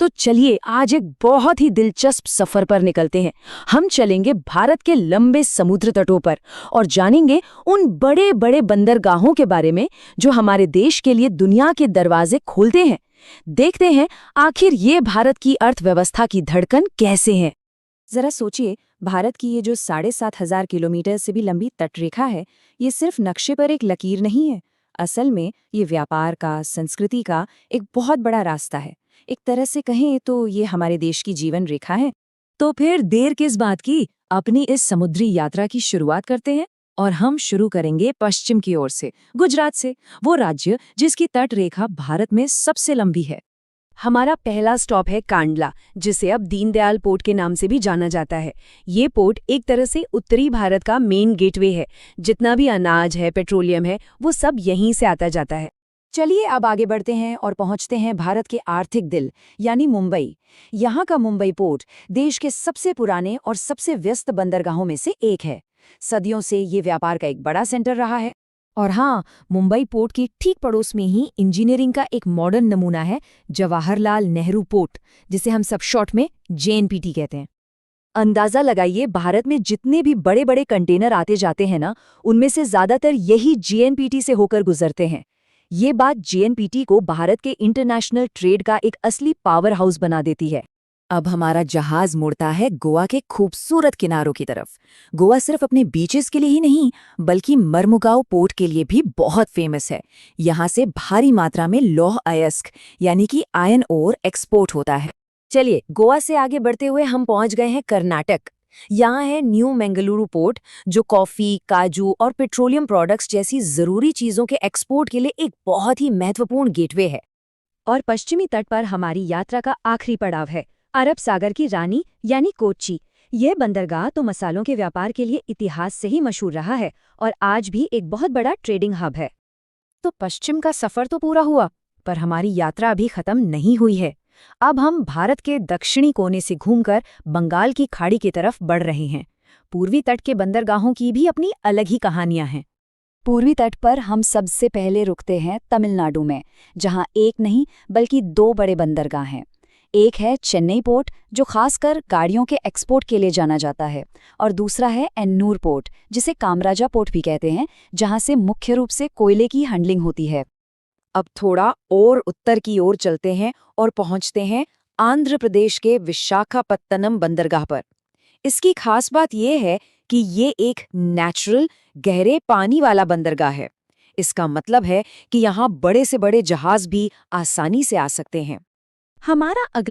तो चलिए आज एक बहुत ही दिलचस्प सफर पर निकलते हैं। हम चलेंगे भारत के लंबे समुद्र तटों पर और जानेंगे उन बड़े बड़े बंदरगाहों के बारे में जो हमारे देश के लिए दुनिया के दरवाजे खोलते हैं। देखते हैं आखिर ये भारत की अर्थव्यवस्था की धड़कन कैसे है। जरा सोचिए, भारत की ये जो 7,500 किलोमीटर से भी लंबी तटरेखा है, ये सिर्फ नक्शे पर एक लकीर नहीं है। असल में ये व्यापार का, संस्कृति का एक बहुत बड़ा रास्ता है। एक तरह से कहें तो ये हमारे देश की जीवन रेखा है। तो फिर देर किस बात की, अपनी इस समुद्री यात्रा की शुरुआत करते हैं। और हम शुरू करेंगे पश्चिम की ओर से, गुजरात से, वो राज्य जिसकी तट रेखा भारत में सबसे लंबी है। हमारा पहला स्टॉप है कांडला, जिसे अब दीनदयाल पोर्ट के नाम से भी जाना जाता है। ये पोर्ट एक तरह से उत्तरी भारत का मेन गेटवे है। जितना भी अनाज है, पेट्रोलियम है, वो सब यहीं से आता जाता है। चलिए अब आगे बढ़ते हैं और पहुंचते हैं भारत के आर्थिक दिल यानी मुंबई। यहाँ का मुंबई पोर्ट देश के सबसे पुराने और सबसे व्यस्त बंदरगाहों में से एक है। सदियों से ये व्यापार का एक बड़ा सेंटर रहा है। और हाँ, मुंबई पोर्ट की ठीक पड़ोस में ही इंजीनियरिंग का एक मॉडर्न नमूना है, जवाहरलाल नेहरू पोर्ट, जिसे हम सब शॉर्ट में जेएनपीटी कहते हैं। अंदाजा लगाइए, भारत में जितने भी बड़े बड़े कंटेनर आते जाते हैं ना, उनमें से ज्यादातर यही जेएनपीटी से होकर गुजरते हैं। ये बात जेएनपीटी को भारत के इंटरनेशनल ट्रेड का एक असली पावर हाउस बना देती है। अब हमारा जहाज मुड़ता है गोवा के खूबसूरत किनारों की तरफ। गोवा सिर्फ अपने बीचेस के लिए ही नहीं, बल्कि मर्मुगांव पोर्ट के लिए भी बहुत फेमस है। यहाँ से भारी मात्रा में लौह अयस्क यानी कि आयरन ओर एक्सपोर्ट होता है। चलिए, गोवा से आगे बढ़ते हुए हम पहुंच गए हैं कर्नाटक। यहाँ है न्यू मंगलुरु पोर्ट, जो कॉफी, काजू और पेट्रोलियम प्रोडक्ट्स जैसी जरूरी चीजों के एक्सपोर्ट के लिए एक बहुत ही महत्वपूर्ण गेटवे है। और पश्चिमी तट पर हमारी यात्रा का आखिरी पड़ाव है अरब सागर की रानी यानी कोच्चि। यह बंदरगाह तो मसालों के व्यापार के लिए इतिहास से ही मशहूर रहा है और आज भी एक बहुत बड़ा ट्रेडिंग हब है। तो पश्चिम का सफर तो पूरा हुआ, पर हमारी यात्रा अभी खत्म नहीं हुई है। अब हम भारत के दक्षिणी कोने से घूमकर बंगाल की खाड़ी की तरफ बढ़ रहे हैं। पूर्वी तट के बंदरगाहों की भी अपनी अलग ही कहानियां हैं। पूर्वी तट पर हम सबसे पहले रुकते हैं तमिलनाडु में, जहां एक नहीं बल्कि दो बड़े बंदरगाह हैं। एक है चेन्नई पोर्ट, जो खासकर गाड़ियों के एक्सपोर्ट के लिए जाना जाता है, और दूसरा है एन्नूर पोर्ट, जिसे कामराजा पोर्ट भी कहते हैं, जहां से मुख्य रूप से कोयले की हैंडलिंग होती है। अब थोड़ा और उत्तर की ओर चलते हैं और पहुंचते हैं आंध्र प्रदेश के विशाखापत्तनम बंदरगाह पर। इसकी खास बात यह है कि ये एक नेचुरल, गहरे पानी वाला बंदरगाह है। इसका मतलब है कि यहाँ बड़े से बड़े जहाज भी आसानी से आ सकते हैं। हमारा अगला